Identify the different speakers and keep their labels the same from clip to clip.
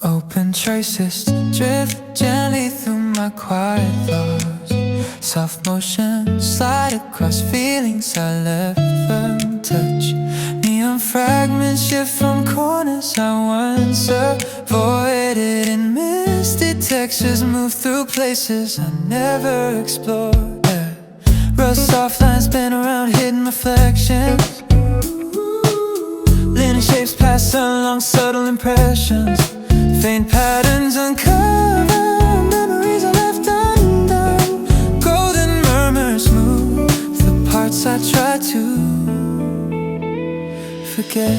Speaker 1: Open traces drift gently through my quiet thoughts. Soft motion slide across feelings I left untouched. Neon fragments shift from corners I once avoided, and misty textures move through places I never explored. Yeah. Rust soft lines spin around hidden reflections. Linear shapes pass along subtle impressions. Faint patterns uncover memories I left undone. Golden murmurs move the parts I try to forget.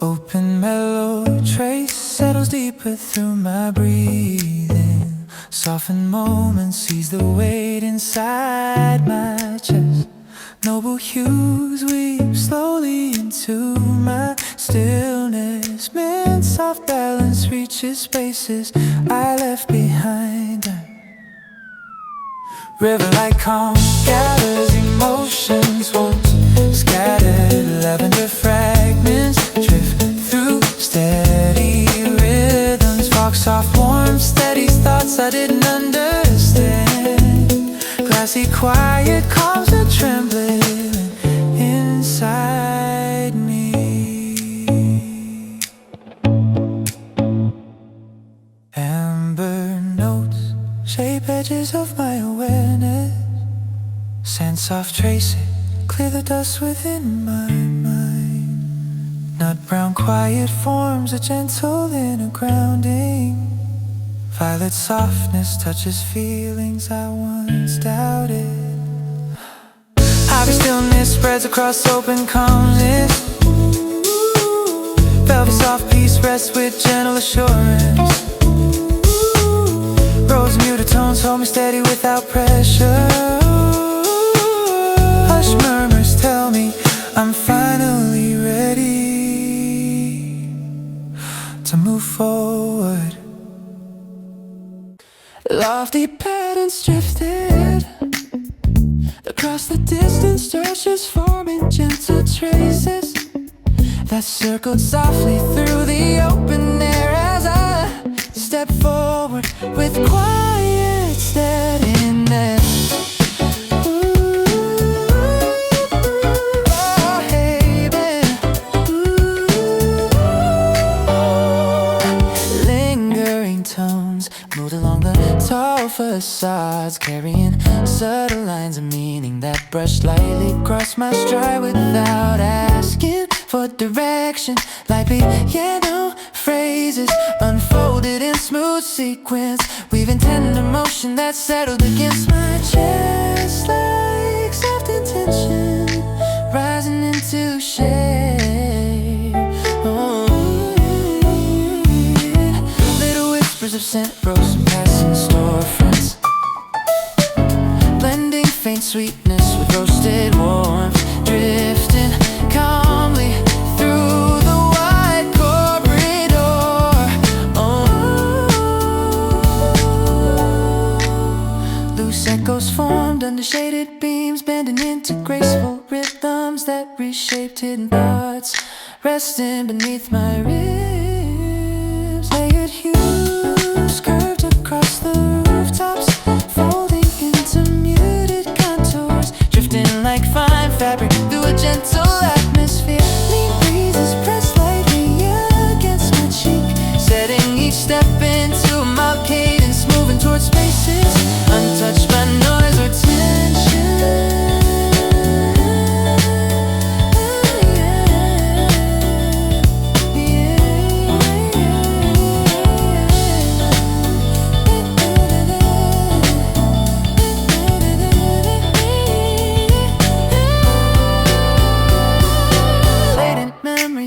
Speaker 1: Open mellow trace settles deeper through my breathing. Softened moments seize the weight inside my chest. Noble hues weave slowly into my stillness. Mint soft balance reaches spaces I left behind. River like calm gathers emotions once scattered. Lavender fragments drift through steady rhythms. Fog soft warm steady thoughts I didn't understand. Glassy quiet calms the trembling inside me. Amber notes shape edges of my awareness. Sand soft traces clear the dust within my mind. Nut brown quiet forms a gentle inner grounding. Violet softness touches feelings I once doubted. Ivory stillness spreads across open calmness. Velvet soft peace rests with gentle assurance. Rose muted tones hold me steady without pressure. Hush murmurs tell me I'm finally ready to move forward. Lofty patterns drifted across the distance, gestures forming gentle traces that circled softly through the open air as I step forward with quiet steadiness. Tall facades carrying subtle lines of meaning that brush lightly across my stride without asking for direction. Like piano phrases unfolded in smooth sequence, weaving tender motion that settled against my chest like soft intention rising into shape. Oh, little whispers of scent rose from passing storefronts, blending faint sweetness with roasted warmth, drifting calmly through the wide corridor. Oh, loose echoes formed under shaded beams, bending into graceful rhythms that reshaped hidden thoughts, resting beneath my ribs. Layered hues curved across the rooftops, folding into muted contours, drifting like fine fabric through a gentle atmosphere. Lean breezes press lightly against my cheek, setting each step into a mild cadence, moving towards spaces untouched by noise or tension.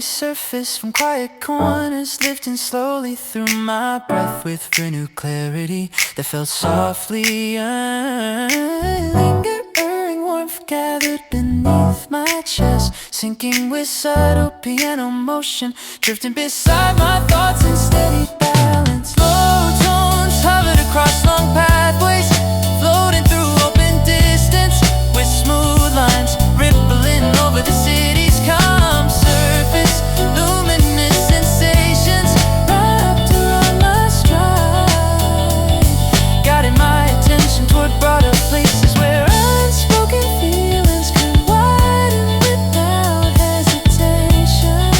Speaker 1: Surface from quiet corners, lifting slowly through my breath with renewed clarity that felt softly lingering warmth warmth gathered beneath my chest, sinking with subtle piano motion, drifting beside my thoughts in steady balance. Low tones hovered across long pathways, floating through open distance with smooth lines rippling over the city's calm surface. Luminous sensations wrapped around my stride, guiding my attention toward broader places where unspoken feelings could widen without hesitation.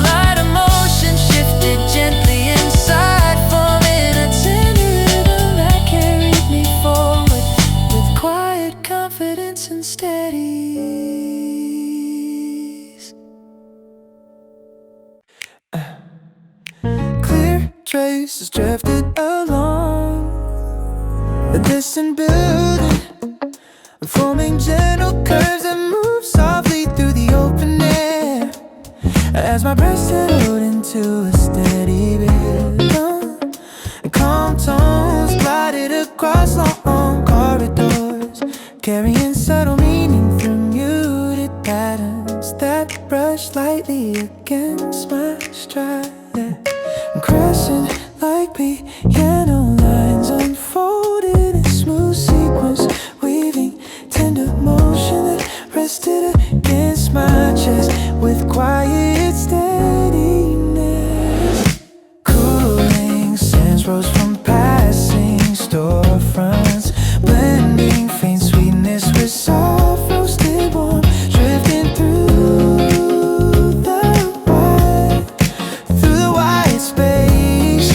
Speaker 1: Light emotion shifted gently inside, forming a tender rhythm that carried me forward with quiet confidence and steady ease. Clear traces drifted along a distant building, forming gentle curves that move softly through the open air. As my breath settled into a steady rhythm, calm tones glided across long corridors, carrying subtle meaning through muted patterns that brushed lightly against my stride. Crescent like piano lines unfolded in smooth sequence, weaving tender motion that rested against my chest with quiet steadiness. Cooling scents rose from passing storefronts, blending faint sweetness with soft roasted warmth, drifting through the wide space.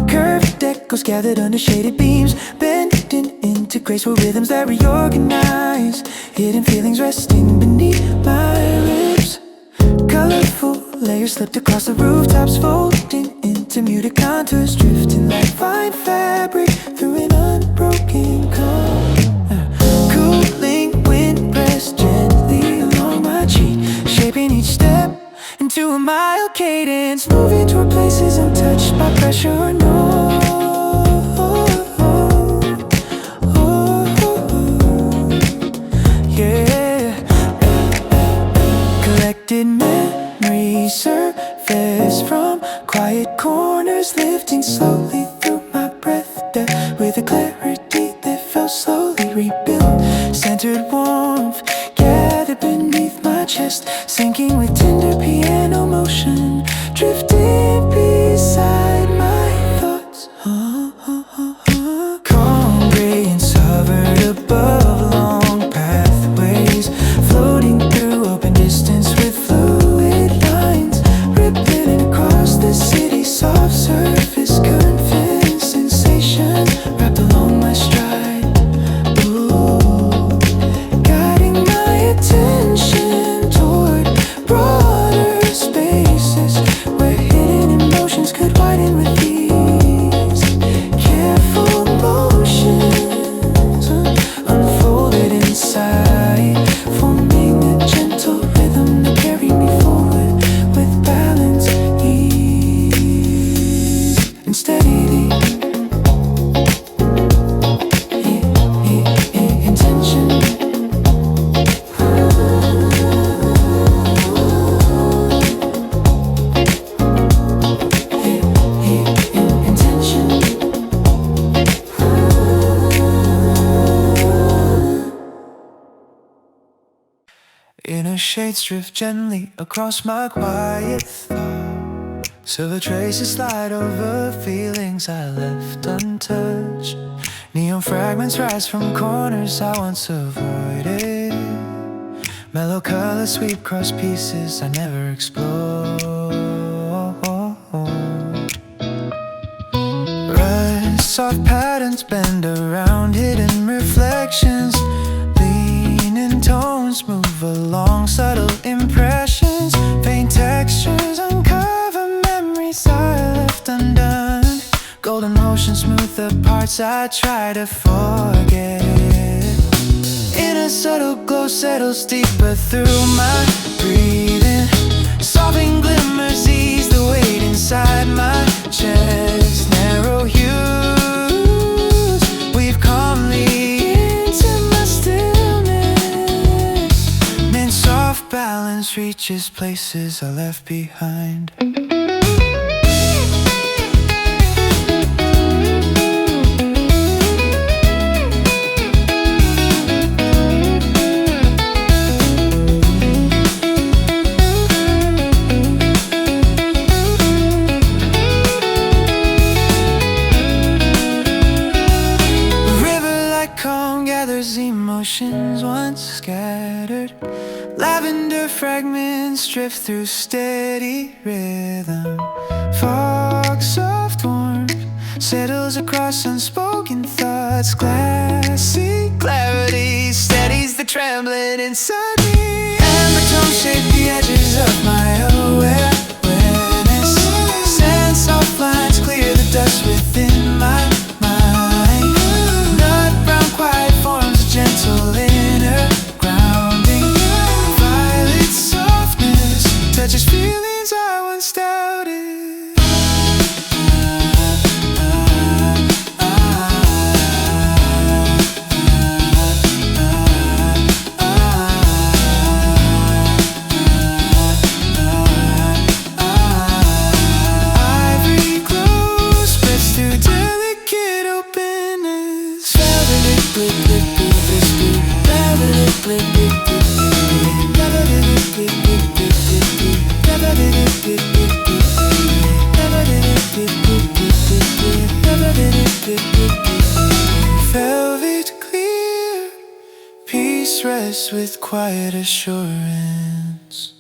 Speaker 1: Curved echoes gathered under shaded beams, bending into graceful rhythms that reorganize, hidden feelings resting beneath my ribs. Colorful layers slipped across the rooftops, folding into muted contours, drifting like fine fabric through an unbroken calm. Cooling wind pressed gently along my cheek, shaping each step into a mild cadence, moving toward places untouched by pressure or noise. Yeah, collected memories surface from quiet corners, lifting slowly through my breath, with a clarity that felt slowly rebuilt. Centered warmth gathered beneath my chest, sinking with tender piano motion, drifting beside my thoughts. Calm grains hovered above long pathways, floating through open distance with fluid lines, rippling across the city's soft surface, convinced sensation wrapped along my stride. Ooh, guiding my attention toward broader spaces where hidden emotions could widen with ease. Careful motions unfolded inside, forming a gentle rhythm that carried me forward with balance, ease, and steady intention. Inner shades drift gently across my quiet thought, silver traces slide over feelings I left untouched. Neon fragments rise from corners I once avoided, mellow colors sweep across pieces I never explored. Soft patterns bend around hidden reflections, leaning tones move along subtle impressions, faint textures uncover memories I left undone, golden motion smooth the parts I try to forget. In a subtle glow settles deeper through my breathing, soften glimmers ease the weight inside my chest, narrow hues weave calmly into my stillness. And soft balance reaches places I left behind. Emotions once scattered, lavender fragments drift through steady rhythm. Fog, soft warmth settles across unspoken thoughts. Glassy clarity steadies the trembling inside me. Amber tone shape the edges of my awareness. Sand soft lines clear the dust within my mind. Nut brown quiet forms gentle inner grounding. Violet softness touches feelings I once doubted. Ivory glow spreads through delicate openness. Velvet blip blip blip. Velvet clear, peace rests with quiet assurance.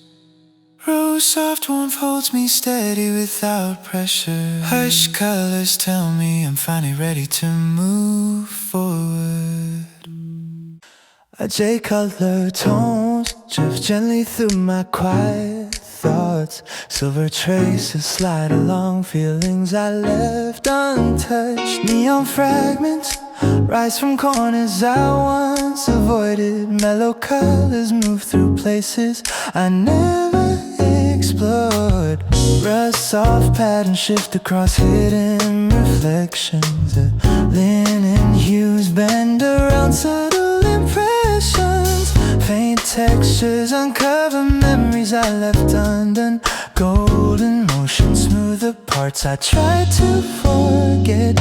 Speaker 1: Rose soft warmth holds me steady without pressure. Hush colors tell me I'm finally ready to move forward. J-color tones drift gently through my quiet thoughts. Silver traces slide along feelings I left untouched. Neon fragments rise from corners I once avoided. Mellow colors move through places I never explored. Rust soft patterns shift across hidden reflections. The linen hues bend around subtle impressions. Faint textures uncover memories I left undone. Golden motion smooth the parts I tried to forget.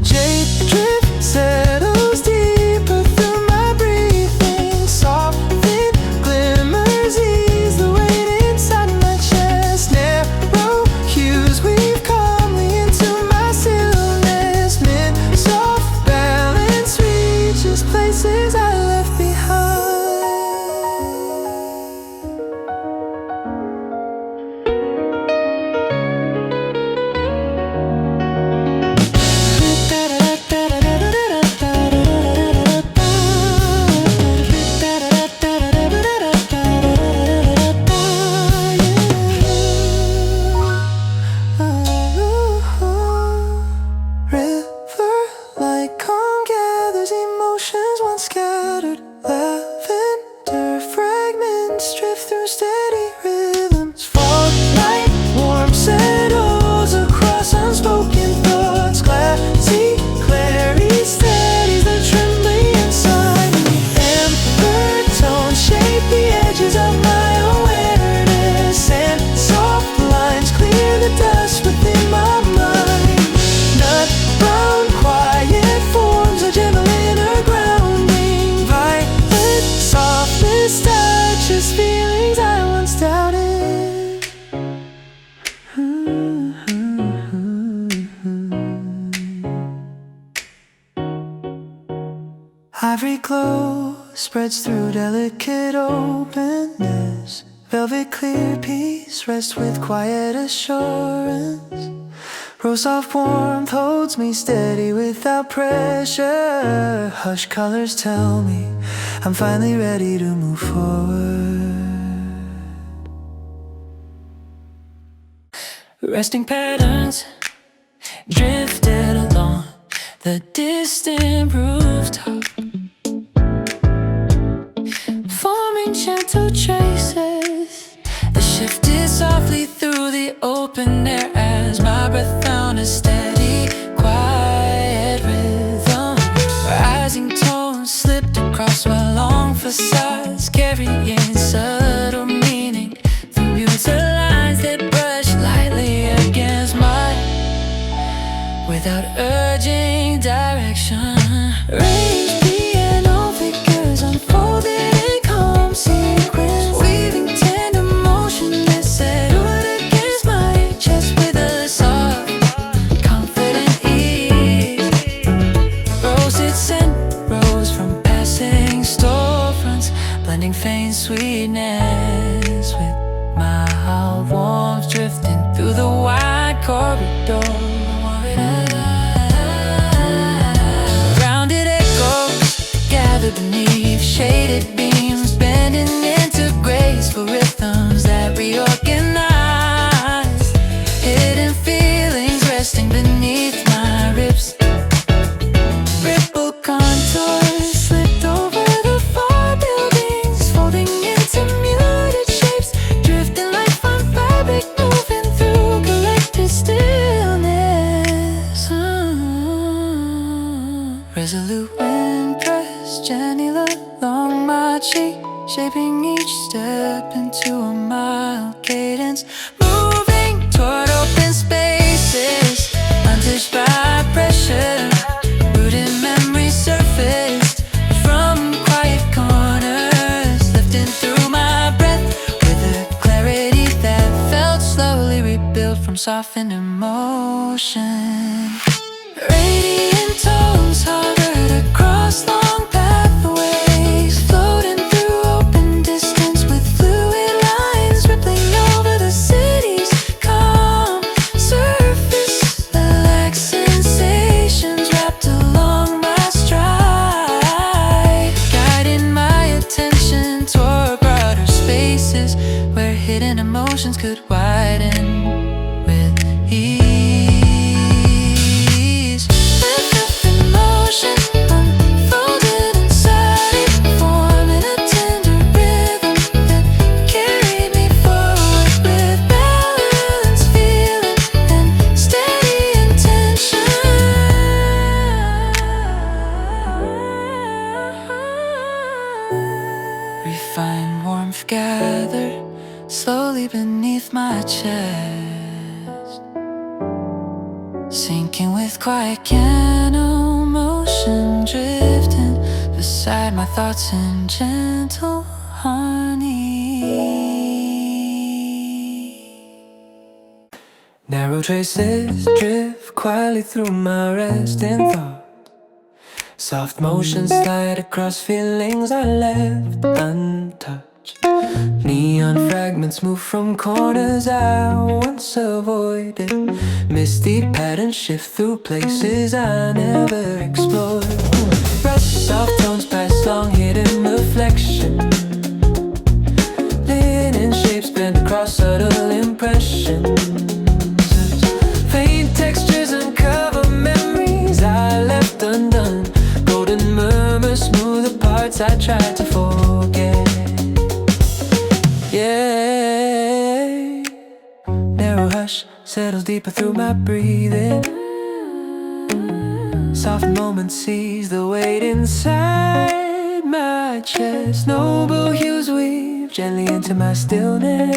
Speaker 1: Jade drip settles deeper through my breathing. Soft thin glimmers ease the weight inside my chest. Narrow hues weave calmly into my stillness. Mid soft balance reaches places I left behind. Ivory glow spreads through delicate openness. Velvet clear peace rests with quiet assurance. Rose soft warmth holds me steady without pressure. Hush colors tell me I'm finally ready to move forward. Resting patterns drifted along the distant rooftop, forming gentle traces that shifted softly through the the open air as my breath found a steady, quiet rhythm. Rising tones slipped across while long facades carrying subtle meaning. The muted lines that brush lightly against mine without urging direction. Range piano figures unfolded in calm sequence, weaving tender motion that settled against my chest with a soft, confident ease. Roasted scent rose from passing storefronts, blending faint sweetness with mild warmth drifting through the wide corridor. Beneath shaded beams, bending into graceful rhythms that reorganize. Hidden feelings resting beneath my ribs. Ripple contours slipped over the far buildings, folding into muted shapes, drifting like fine fabric, moving through collected stillness. Resolute gently along my cheek, shaping each step into a mild cadence, moving toward open spaces, untouched by pressure. Rooted memories surfaced from quiet corners, lifting through my breath with a clarity that felt slowly rebuilt from softened emotion. Radiant tones hovered across long pathways, floating through open distance with fluid lines rippling over the city's calm surface. Relaxed sensations wrapped along my stride, guiding my attention toward broader spaces where hidden emotions could widen with ease. Refined warmth gathered slowly beneath my chest, sinking with quiet piano motion, drifting beside my thoughts in gentle harmony. Narrow traces drift quietly through my resting thought. Soft motions slide across feelings I left untouched. Neon fragments move from corners I once avoided. Misty patterns shift through places I never explored. Brush soft tones past long hidden reflection. Linen shapes bent across subtle impressions. Faint textures uncover memories I left undone. Golden murmurs smooth the parts I tried to forget. Yeah. Narrow hush settles deeper through my breathing. Soft moments seize the weight inside my chest. Noble hues weave gently into my stillness.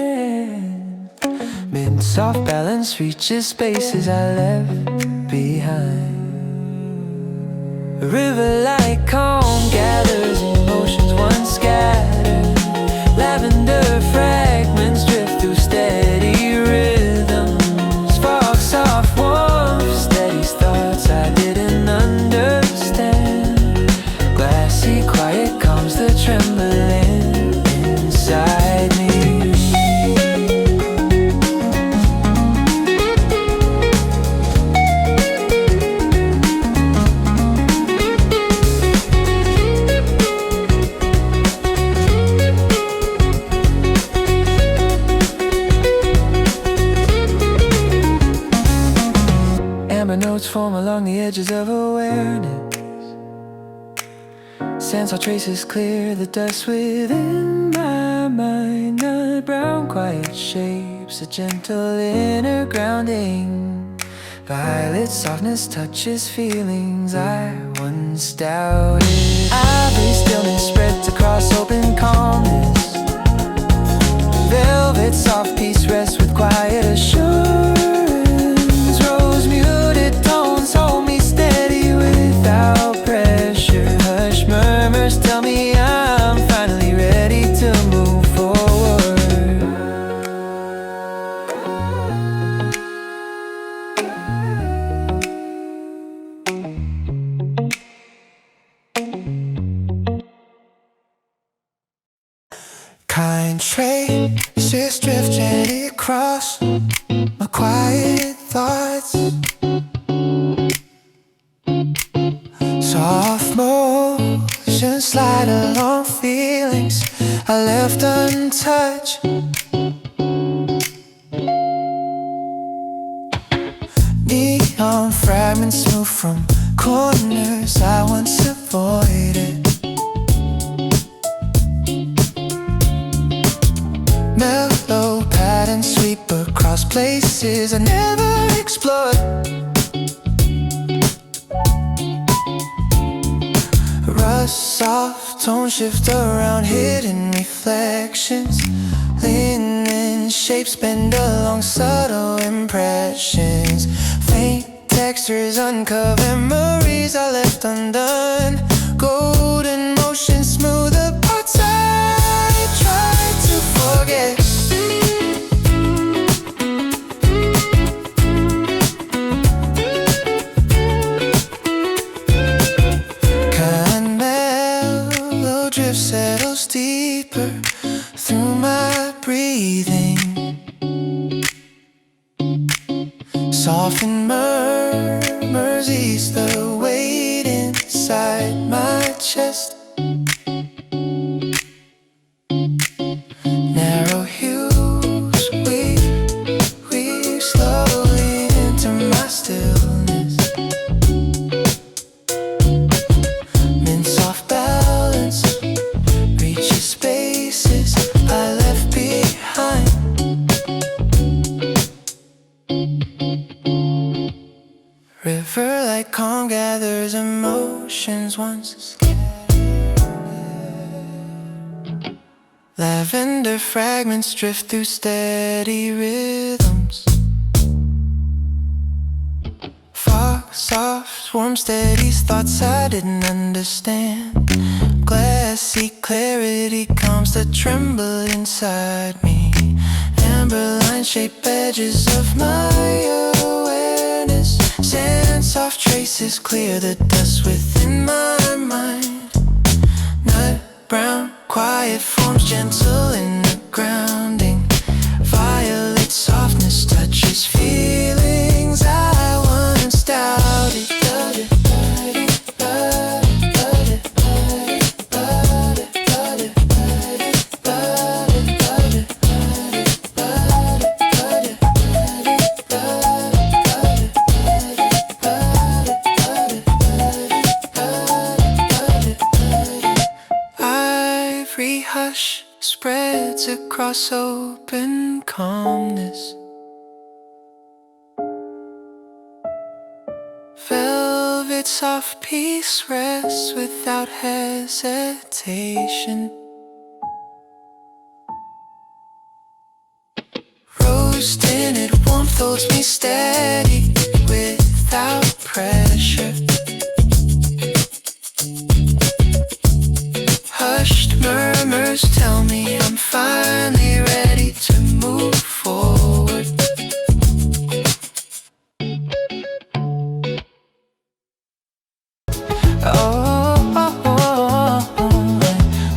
Speaker 1: Mid soft balance reaches spaces I left behind. A river like calm gathers emotions once scattered. Lavender fragments drift through steady rhythms. Spark soft warmth steadies thoughts I didn't understand. Glassy quiet calms the trembling inside me. Notes form along the edges of awareness. Sense how traces clear the dust within my mind. A brown quiet shade shapes, a gentle inner grounding. Violet softness touches feelings I once doubted. Ivory stillness spreads across open calmness. Velvet soft peace rests with quiet assurance. Rose muted tones hold me steady without pressure. Hush murmurs tell me I'm finally ready to move forward. Kind traces drift gently across my quiet thoughts. Soft motions slide along feelings I left untouched. Neon fragments move from corners I once avoided. Mellow patterns sweep across places I never explored. Rust soft tones shift around hidden reflections. Linen shapes bend along subtle impressions. Faint textures uncover memories I left undone. Golden motion smooth the parts I tried to forget. Kind mellow drift settles deeper through my breathing. Soften murmurs ease the weight inside my chest. Narrow hues weave slowly into my stillness. Mint soft balance reaches spaces I left behind. River like calm gathers emotions once scattered. Lavender fragments drift through steady rhythms. Fog soft warm steadies thoughts I didn't understand. Glassy clarity calms the tremble inside me. Amber line shape edges of my awareness. Sand soft traces clear the dust within my mind. Nut brown quiet forms gentle in the grounding. Violet softness touches feelings I once doubted. Hush spreads across open calmness. Velvet soft peace rests without hesitation. Rose tinted warmth holds me steady without pressure. Hushed murmurs tell me I'm finally ready to move forward.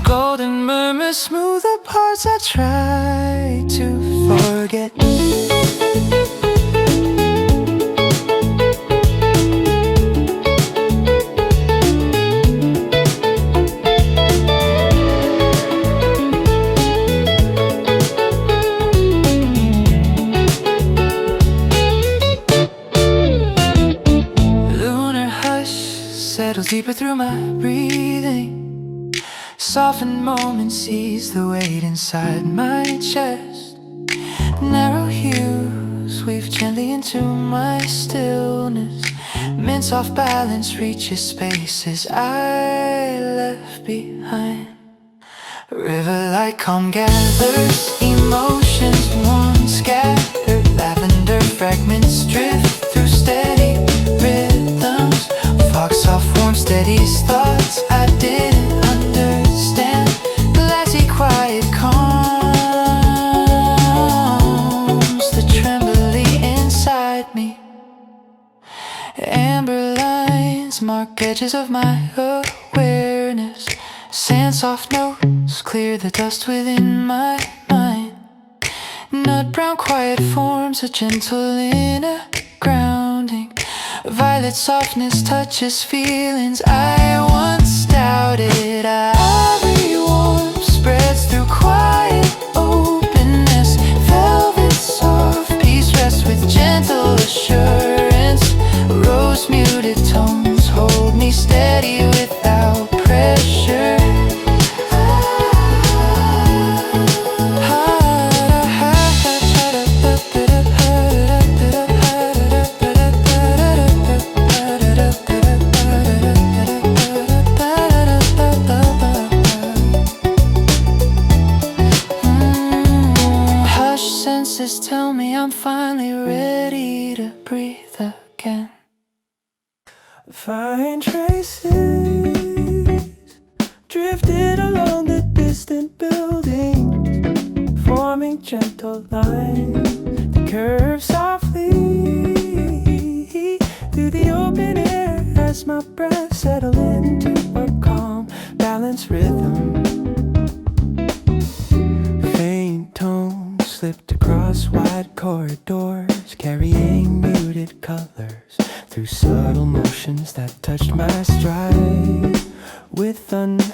Speaker 1: Golden murmurs smooth the parts I try to forget. Deeper through my breathing. Softened moments ease the weight inside my chest. narrow hues weave gently into my stillness. Mints off balance reaches spaces I left behind. River like calm gathers emotions once scattered. Lavender fragments drift through steady rhythms. Fog soft warm steady thoughts I didn't understand. Glassy quiet calms the trembly inside me. Amber lines mark edges of my awareness. Sand soft notes clear the dust within my mind. Nut brown quiet forms a gentle inner grounding. Violet softness touches feelings I once doubted. Ivory warmth spreads through quiet openness. Velvet soft peace rests with gentle assurance. Rose muted tones hold me steady without pressure. Hush senses tell me I'm finally ready to breathe again.
Speaker 2: Fine traces drifted along the distant buildings, forming gentle lines that curve softly through the open air as my breath settled into a calm, balanced rhythm. Faint tones slipped across wide corridors, carrying muted colors through subtle motions that touched my stride with unhurried.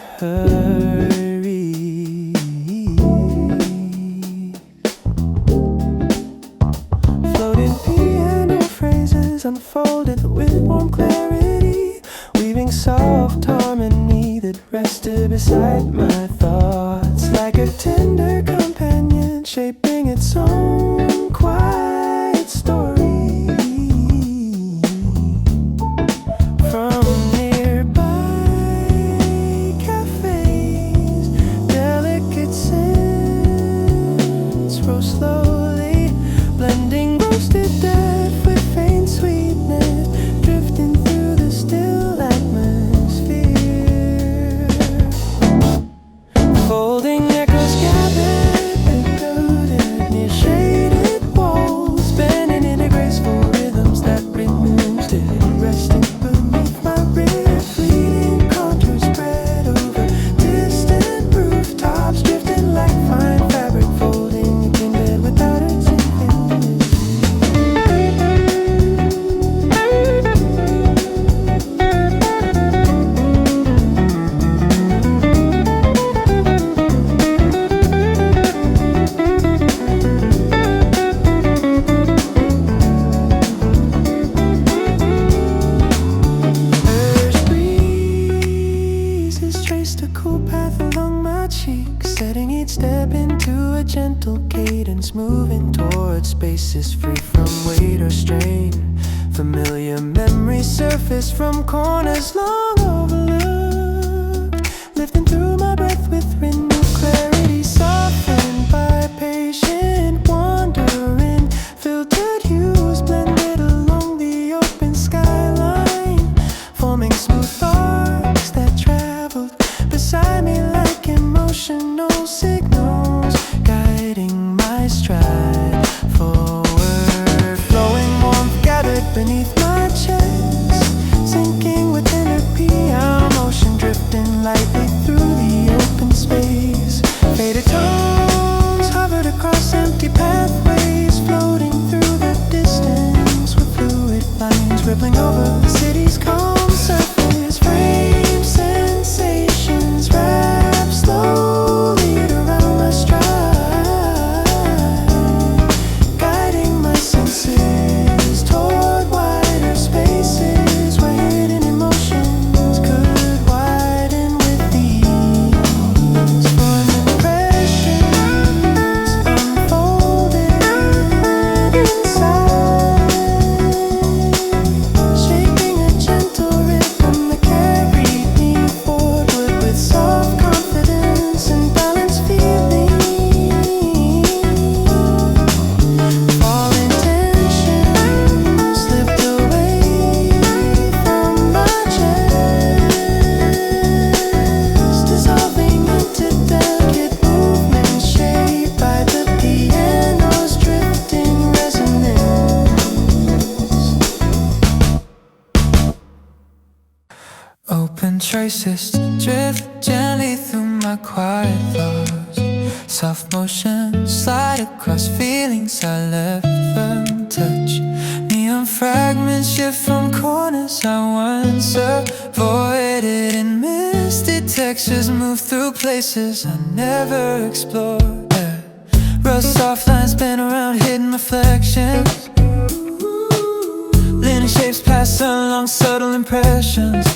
Speaker 2: Floating piano phrases unfolded with warm clarity, weaving soft harmony that rested beside my thoughts like a tender companion shaping its own quiet story. From nearby cafes, delicate scents rose slowly, blending roasted depth with faint sweetness, drifting through the still atmosphere. Folding echoes gathered, encoded near shaded walls, bending into graceful rhythms that rhythms did, resting beneath my rib. Fleeting contours spread over distant rooftops, drifting like fine fabric, folding in bed without its infinity. Earth's breezes traced a cool path along my cheeks, setting each step into a gentle cadence, moving towards spaces free from weight or strain. Familiar memories surface from corners long overlooked, lifting through my breath with renewed clarity, softened by patient wandering. Filtered hues blended along the open skyline, forming smooth arcs that traveled beside me like emotional signals, guiding my stride forward. Flowing warmth gathered beneath my chest, sinking with inner piano
Speaker 1: Open traces drift gently through my quiet thoughts. Soft motion slide across feelings I left untouched. Neon fragments shift from corners I once avoided, and misty textures move through places I never explored. Yeah. Rust soft lines spin around hidden reflections. Linear shapes pass along subtle impressions.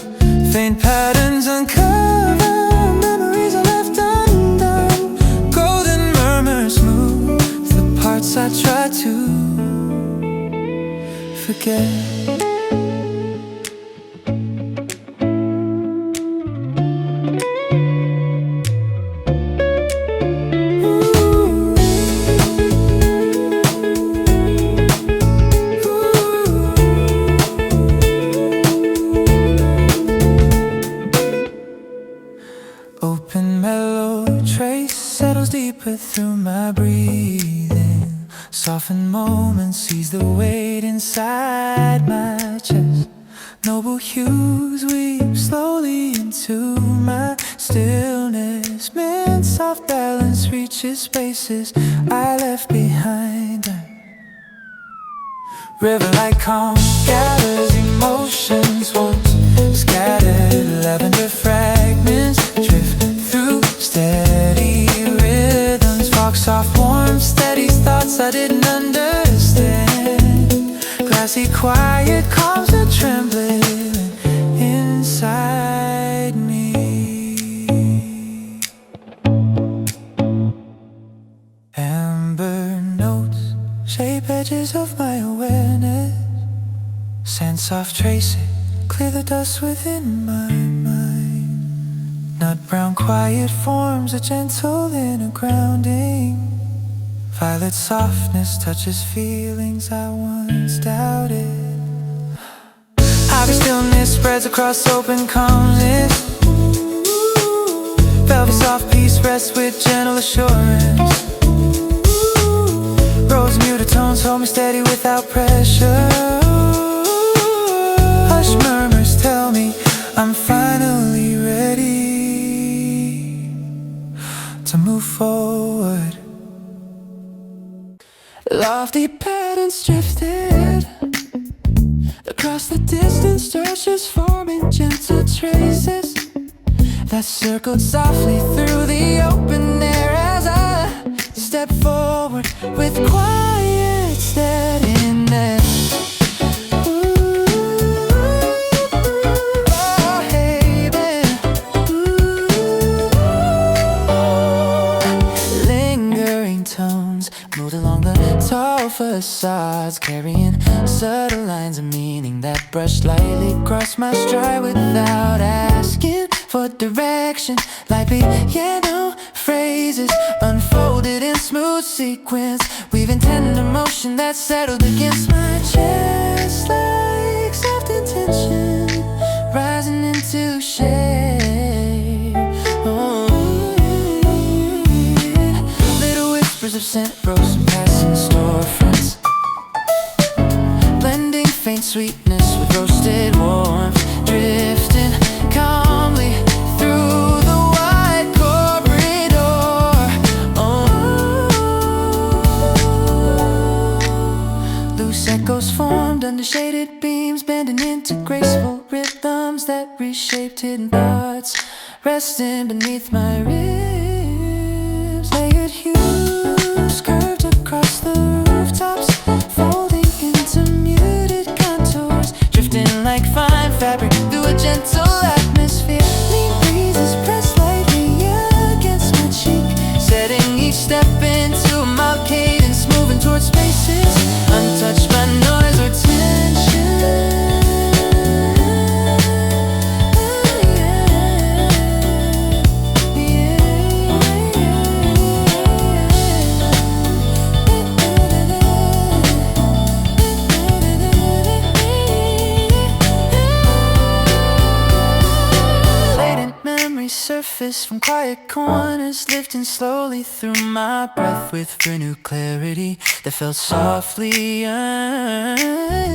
Speaker 1: Faint patterns uncover memories I left undone. Golden murmurs move the parts I try to forget. Open mellow trace settles deeper through my breathing. Softened moments seize the weight inside my chest. Noble hues weave slowly into my stillness. Mint soft balance reaches spaces I left behind. River like calm gathers emotions once scattered. Lavender fragments drift through steady rhythms. Fog soft warm steady thoughts I didn't understand. Glassy quiet calms are trembling inside me. Amber notes shape edges of my awareness. Sand soft traces clear the dust within my mind. Nut brown quiet forms a gentle inner grounding. Violet softness touches feelings I once doubted. Ivy stillness spreads across open calmness. Velvet soft peace rests with gentle assurance. Rose muted tones hold me steady without pressure. Hush murmurs tell me I'm finally ready to move forward. Lofty patterns drifted across the distance, stretches forming gentle traces that circled softly through the open air as I step forward with quiet steadiness. Lingering tones moved along the tall facades, carrying subtle lines of meaning that brushed lightly across my stride without asking for direction. Like piano phrases unfolded in smooth sequence, weaving tender motion that settled against my chest like soft intention rising into shape. Oh, yeah. Little whispers of scent rose from passing storefronts, blending faint sweetness with roasted warmth, drifting calmly through the wide corridor. Oh, loose echoes formed under shaded beams, bending into graceful rhythms that reshaped hidden thoughts, resting beneath my ribs. Layered hues curved across the rooftops, folding into muted contours, drifting like fine fabric through a gentle atmosphere. Lean breezes press lightly against my cheek, setting each step into a mild cadence, moving towards spaces untouched by noise or tension. Surface from quiet corners, lifting slowly through my breath with renewed clarity that felt softly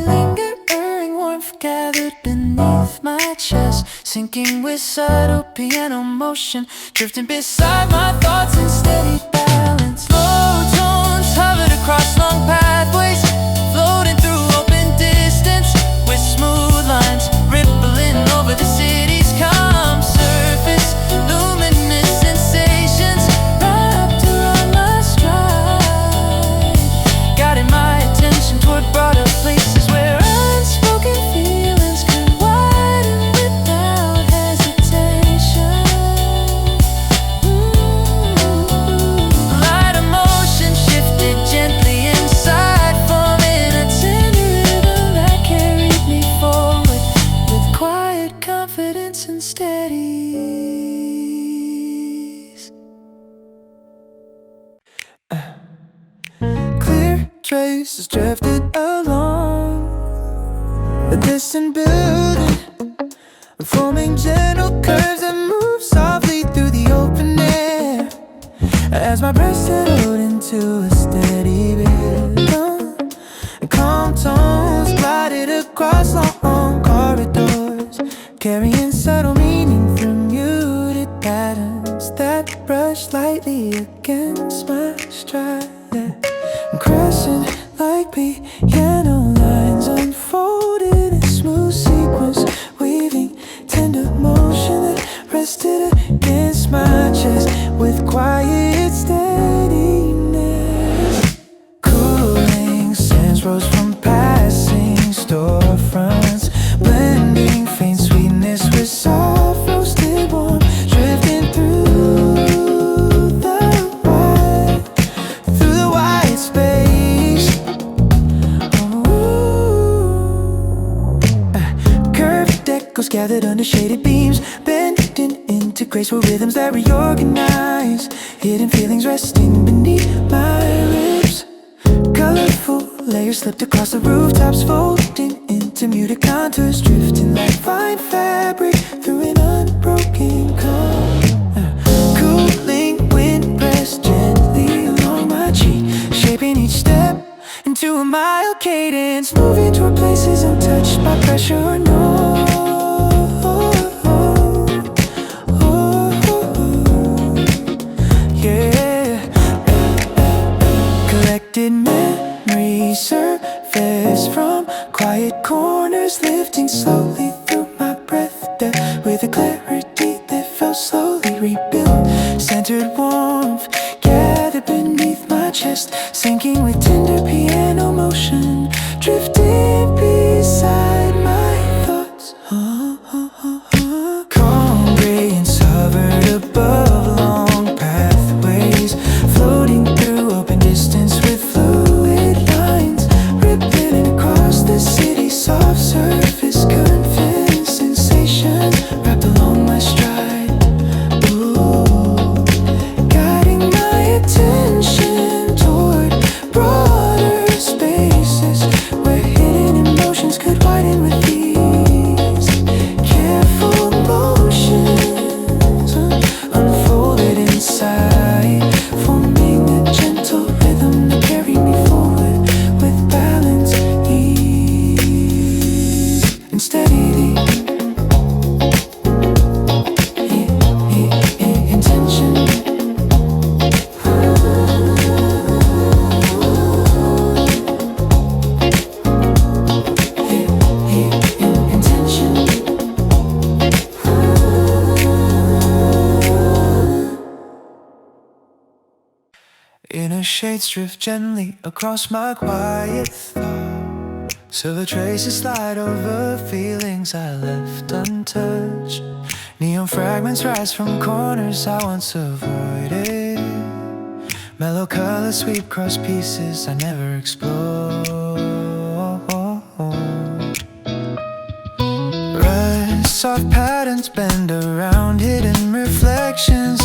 Speaker 1: lingering warmth breath gathered beneath my chest, sinking with subtle piano motion, drifting beside my thoughts in steady balance. Low tones hovered across long pathways, floating through open distance with smooth lines rippling over the city's calm surface. Luminous sensations wrapped around my stride, guiding my attention toward broader places where unspoken feelings could widen without hesitation. Light emotion shifted gently inside, forming a tender rhythm that carried me forward with quiet confidence and steady ease.
Speaker 2: Clear traces drifted along a distant building, forming gentle curves that move softly through the open air. As my breath settled into a steady rhythm, and calm tones glided across long corridors, carrying subtle meaning through muted patterns that brush lightly against my stride. Crescent like piano lines unfolded in smooth sequence, weaving tender motion that rested against my chest with quiet steadiness. Cooling scents rose from passing storefronts, blending faint sweetness with soft roasted warmth, drifting through the white space. Curved echoes gathered under shaded beams, bending into graceful rhythms that reorganize, hidden feelings resting beneath my ribs. Colorful layers slipped across the rooftops, folding into muted contours, drifting like fine fabric through an unbroken calm. Cooling wind pressed gently along my cheek, shaping each step into a mild cadence, moving toward places untouched by pressure or noise. Yeah, collected memories surface from quiet corners, lifting slowly through my breath, depth with a clarity that felt slowly rebuilt. Centered warmth gathered beneath my chest, sinking with tender piano motion, drifting beside my thoughts. Calm grains hovered above long pathways, floating through open distance with fluid lines, rippling across the city's soft surface, confident sensations wrapped along my stride. Ooh, guiding my attention toward broader spaces where hidden emotions could widen with ease. Careful motions unfolded inside, forming a gentle rhythm that carried me forward with balance, ease, and steady intention. Inner shades drift gently across my quiet thought, silver traces slide over feelings I left untouched. Neon fragments rise from corners I once avoided, mellow colors sweep across pieces I never explored. Soft patterns bend around hidden reflections,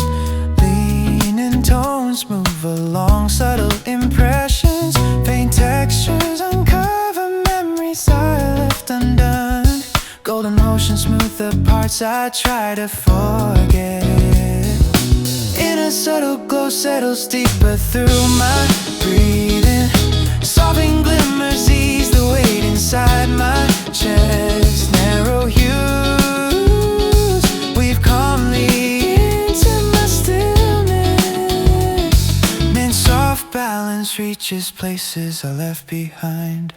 Speaker 2: leaning tones move along subtle impressions, faint textures uncover memories I left undone, golden motion smooth the parts I try to forget. In a subtle glow settles deeper through my breathing, soften glimmers ease the weight inside my chest. just places I left behind.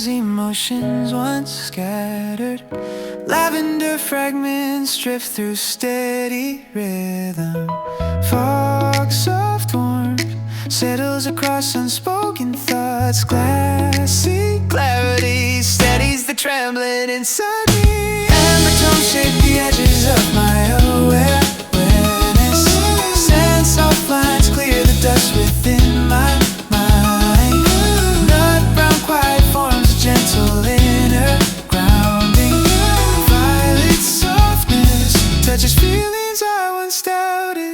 Speaker 2: Emotions once scattered, lavender fragments drift through steady rhythm. Fog, soft warmth settles across unspoken thoughts. Glassy clarity steadies the trembling inside me. Amber tones shape the edges of my awareness. Sand soft lines clear the dust within my mind. Nut brown quiet forms a gentle inner grounding. Violet softness touches feelings I once doubted.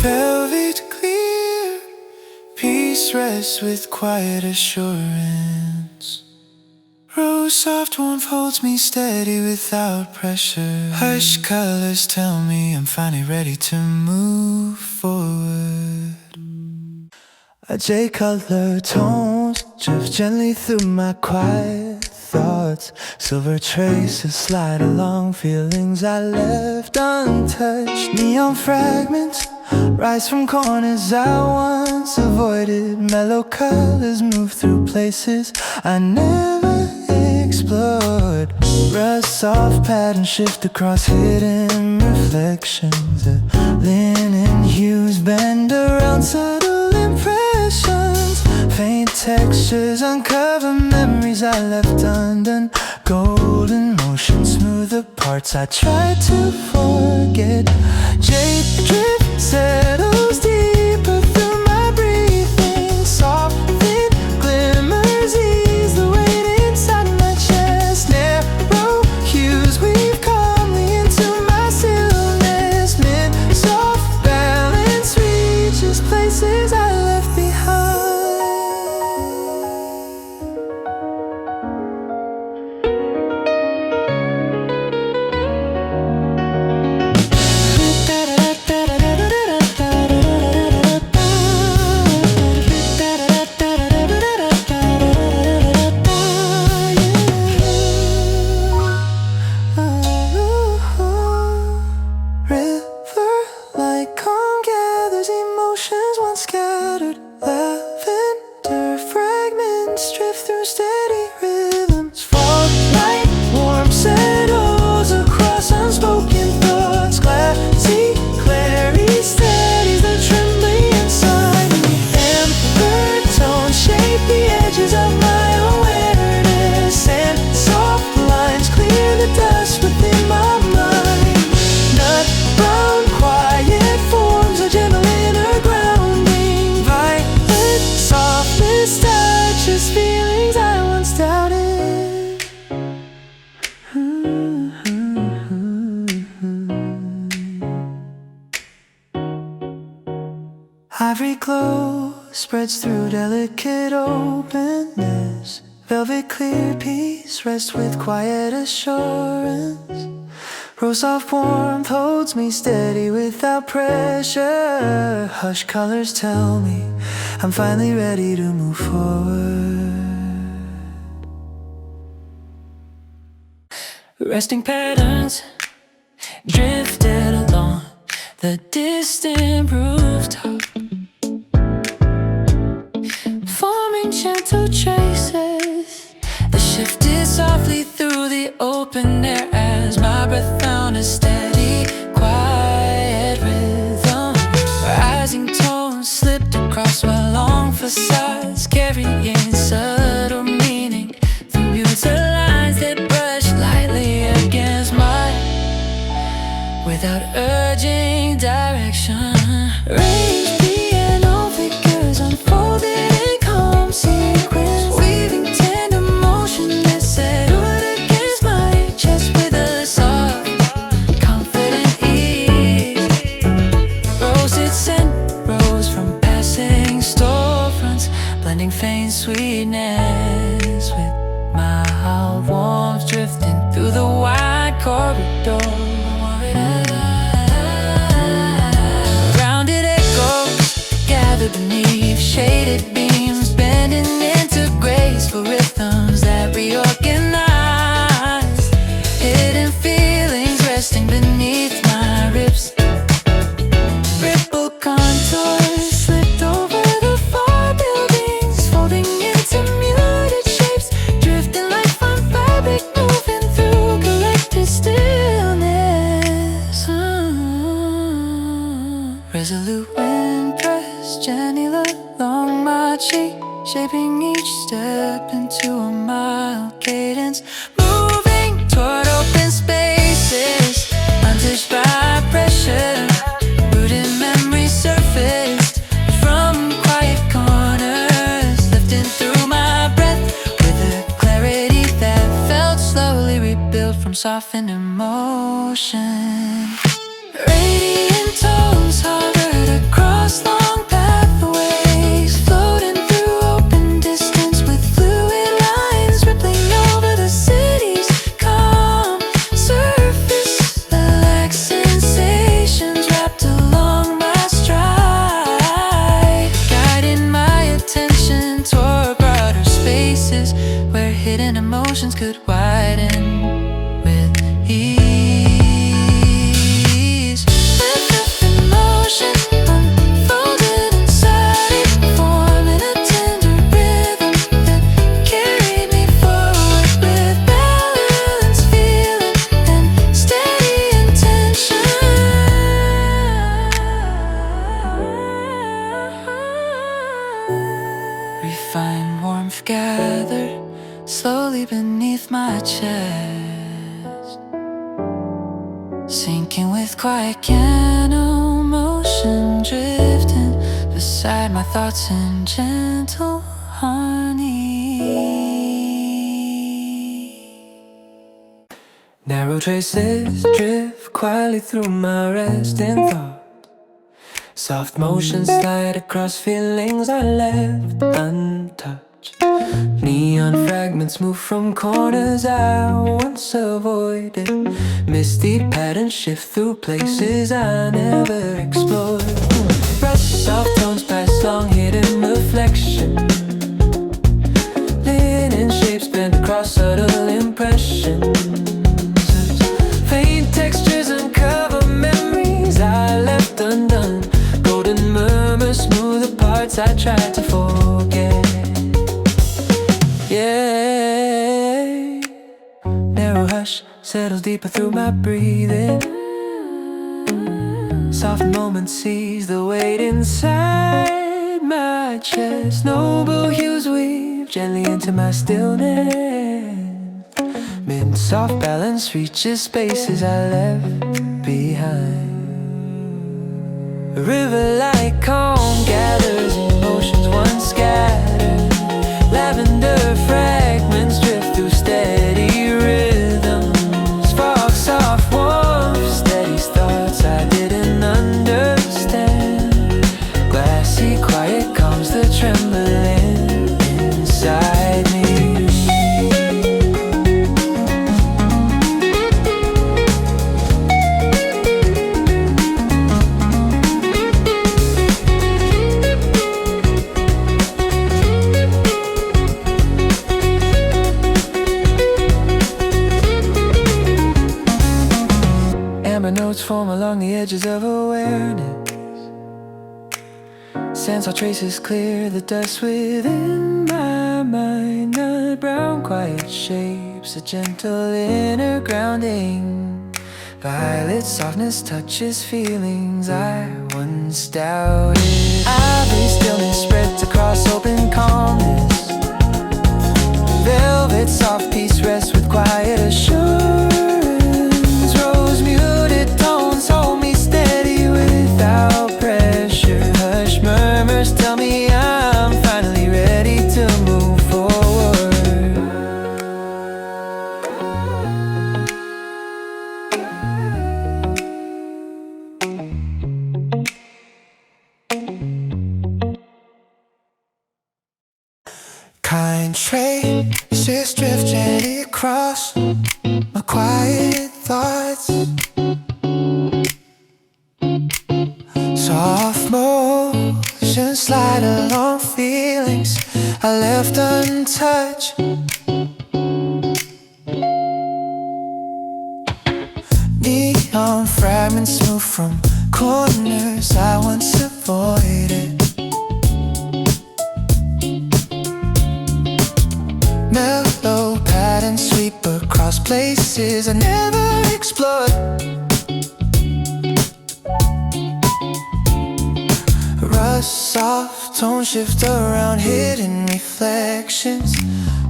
Speaker 2: Velvet clear, peace rests with quiet assurance. Rose soft warmth holds me steady without pressure. Hush colors tell me I'm finally ready to move forward. J-color tones drift gently through my quiet thoughts. Silver traces slide along feelings I left untouched. Neon fragments rise from corners I once avoided. Mellow colors move through places I never explored. Rust soft patterns shift across hidden reflections. The linen hues bend around subtle impressions. Faint textures uncover memories I left undone. Golden motion smooth the parts I tried to forget. Jade drift settles deeper through my breathing. Soft thin glimmers ease the weight inside my chest. Narrow hues weave calmly into my stillness. Mid soft balance reaches places I left behind. Scattered lavender fragments drift through steady rhythms. Fog light warm settles across unspoken thoughts. Glassy clarity steadies the trembling inside me. Amber tones shape the edges of my awareness, and soft lines clear the dust within my mind. Nut brown quiet forms a gentle inner ground. Softness touches feelings I once doubted. Ivory glow spreads through delicate openness. Velvet clear peace rests with quiet assurance. Rose soft warmth holds me steady without pressure. Hush colors tell me I'm finally ready to move forward. Resting patterns drifted along the distant rooftop, forming gentle traces that shifted softly through the open air as my breath found a steady, quiet rhythm. Rising tones slipped across while long facades carrying subtle meaning
Speaker 1: Raised piano figures unfolded in calm sequence, weaving tender motion that settled against my chest with a soft, confident ease. Roasted scent rose from passing storefronts, blending faint sweetness with mild warmth drifting through the wide corridor. Grounded echoes gather beneath shaded beams, bending into graceful rhythms that reorganize. Hidden feelings resting beneath my ribs. Rippled contours slipped over the far buildings, folding into muted shapes, drifting like fine fabric, moving through collected stillness. Resolute wind pressed gently along my cheek, shaping each step into a mild cadence, moving toward open spaces, untouched by pressure. Rooted memories surfaced from quiet corners, lifting through my breath with a clarity that felt slowly rebuilt from softened emotion. Radiant tones hovered across long pathways, floating through open distance with fluid lines rippling over the city's calm surface. Relaxed sensations wrapped along my stride, guiding my attention toward broader spaces where hidden emotions could widen with ease. Emotion unfolded inside it, forming a tender rhythm that carried me forward with balance, feeling, and steady intention. Refined warmth gathered slowly beneath my chest, sinking with quiet piano motion, drifting beside my thoughts in gentle harmony.
Speaker 2: Narrow traces drift quietly through my resting thought. Soft motions slide across feelings I left untouched. Neon fragments move from corners I once avoided. Misty patterns shift through places I never explored. Brush soft tones past long hidden reflection. Linen shapes bent across subtle impressions. Faint textures uncover memories I left undone. Golden murmurs smooth the parts I tried to forget. Yeah, narrow hush settles deeper through my breathing. Soft moments seize the weight inside my chest. Noble hues weave gently into my stillness. Mid soft balance reaches spaces I left behind. A river like calm gathers emotions once scattered. Lavender fragments drift through steady rhythms. Fog, soft warmth, steady thoughts I didn't understand. Glassy quiet calms the trembling inside me. Notes form along the edges of awareness. Sense all traces clear the dust within my mind. Nut brown quiet shapes, a gentle inner grounding. Violet softness touches feelings I once doubted. Ivory stillness spreads across open calmness. Velvet soft peace rests with quiet assurance. Rose muted tones hold me steady without pressure. kind traces drift gently across my quiet thoughts. Soft motions slide along feelings I left untouched. Neon fragments move from corners I once avoided. Mellow patterns sweep across places I never explored. Rust soft tones shift around hidden reflections.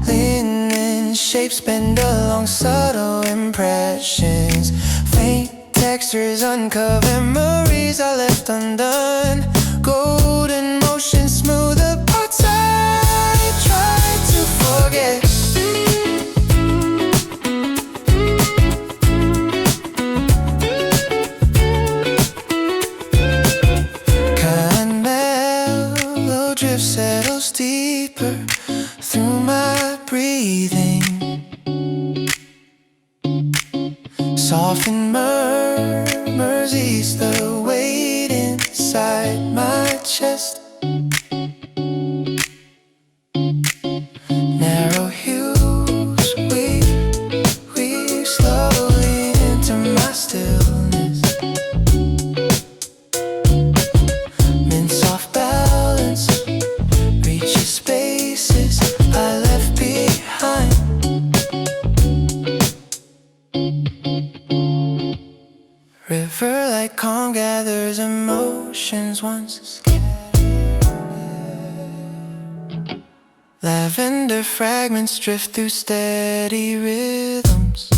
Speaker 2: Linen shapes bend along subtle impressions. Faint textures uncover memories I left undone. Golden motion smooth the parts I tried to forget. Kind mellow drift settles deeper through my breathing. Soften murmurs ease the weight inside my chest. Narrow hues weave slowly into my stillness. Mint soft balance reaches spaces I left behind. River like calm gathers emotions once scattered. Lavender fragments drift through steady rhythms.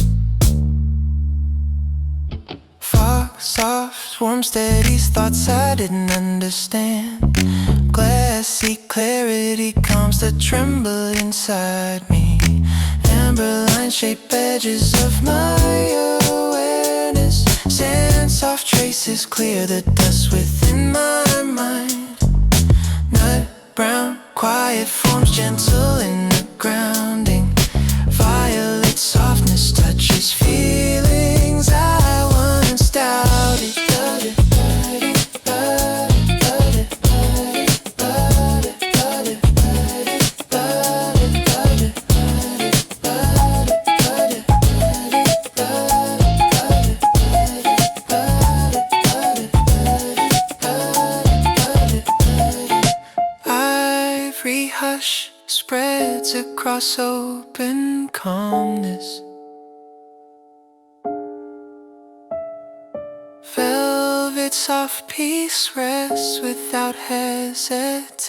Speaker 2: Fog soft warm steadies thoughts I didn't understand. Glassy clarity calms the tremble inside me. Amber line shape edges of my awareness. Sand soft traces clear the dust within my mind. Nut brown quiet forms gentle in the grounding. Violet softness touches feelings I once doubted. Hush spreads across open calmness. Velvet soft peace rests without hesitation.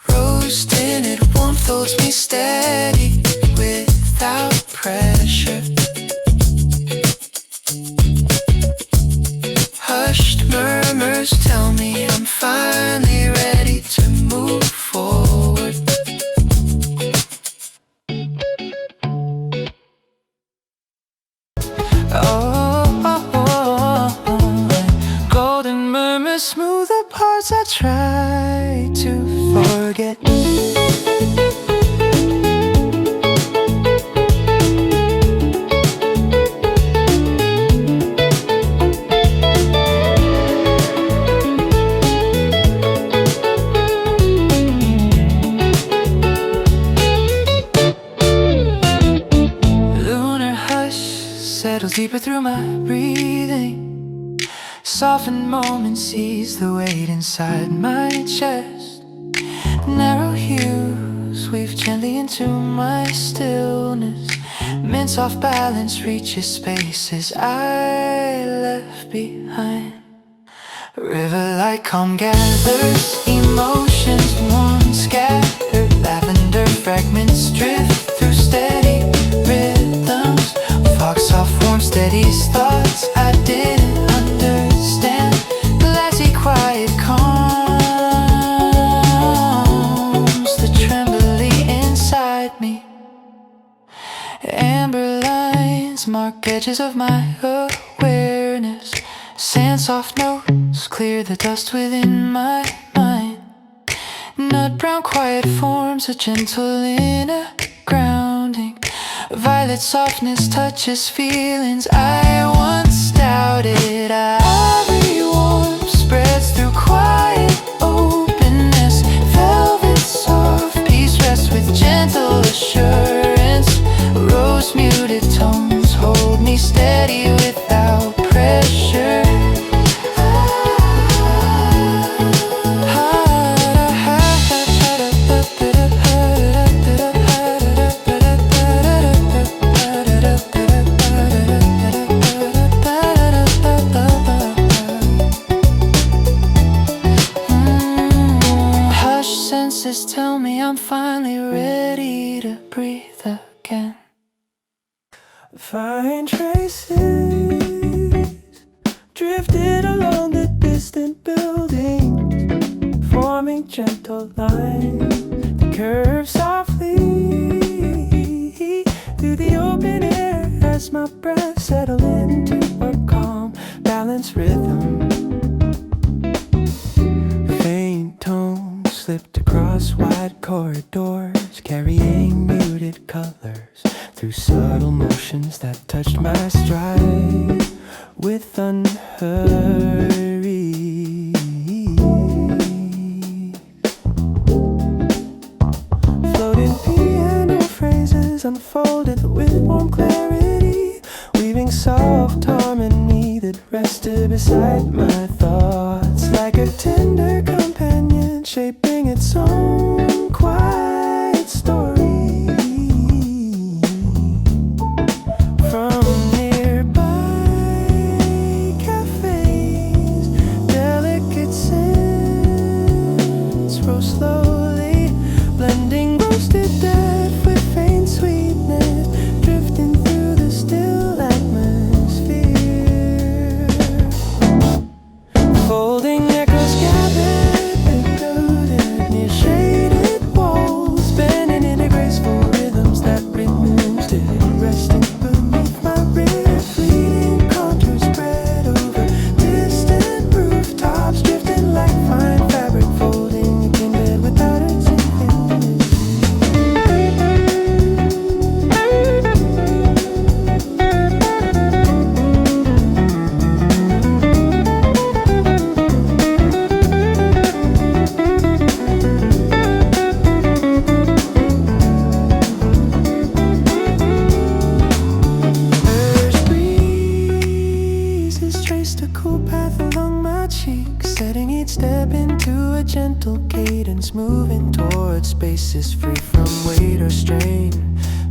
Speaker 2: Rose tinted warmth holds me steady without pressure. Hushed murmurs tell me I'm finally ready to move forward. Golden murmurs smooth the parts I try to forget. Settles deeper through my breathing. Softened moments ease the weight inside my chest. Narrow hues weave gently into my stillness. Mint soft balance reaches spaces I left behind. River like calm gathers emotions once scattered. Lavender fragments drift through steady rhythms. Fog soft warm steady thoughts I didn't understand. Glassy quiet calms the trembly inside me. Amber lines mark edges of my awareness. Sand soft notes
Speaker 1: clear the dust within my mind. Nut brown quiet forms a gentle inner grounding. Violet softness touches feelings I once doubted. Ivory warmth spreads through quiet openness. Velvet soft peace rests with gentle assurance. Rose muted tones hold me steady without pressure. Tell me I'm finally ready to breathe again.
Speaker 2: Fine traces drifted along the distant buildings, forming gentle lines that curve softly through the open air as my breath settled into a calm, balanced rhythm. Faint tones slipped across wide corridors, carrying muted colors through subtle motions that touched my stride with unhurried. Floating piano phrases unfolded with warm clarity, weaving soft harmony that rested beside my thoughts like a tender companion shaping its own quiet story. From nearby cafes, delicate scents rose slowly, blending roasted depth with faint sweetness, drifting through the still atmosphere. Folding echoes gathered, encoded near shaded walls, bending into graceful rhythms that removed it, resting beneath my rib, fleeting contours spread over distant rooftops, drifting like fine fabric, folding a kin bed without its infinity. First breezes traced a cool path along my cheeks, setting each step into a gentle cadence, moving towards spaces free from weight or strain.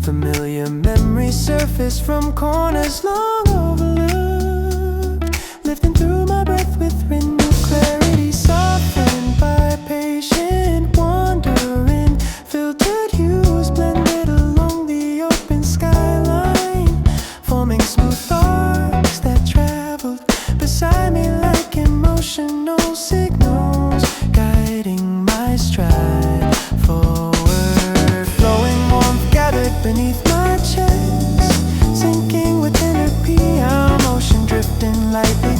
Speaker 2: Familiar memories surface from corners long overlooked, lifting through my breath with renewed clarity, softened by patient wandering. Filtered hues blended along the open skyline, forming smooth arcs that traveled beside me like emotional signals, guiding my stride forward. Flowing warmth gathered beneath my chest, sinking within a piano motion, drifting lightly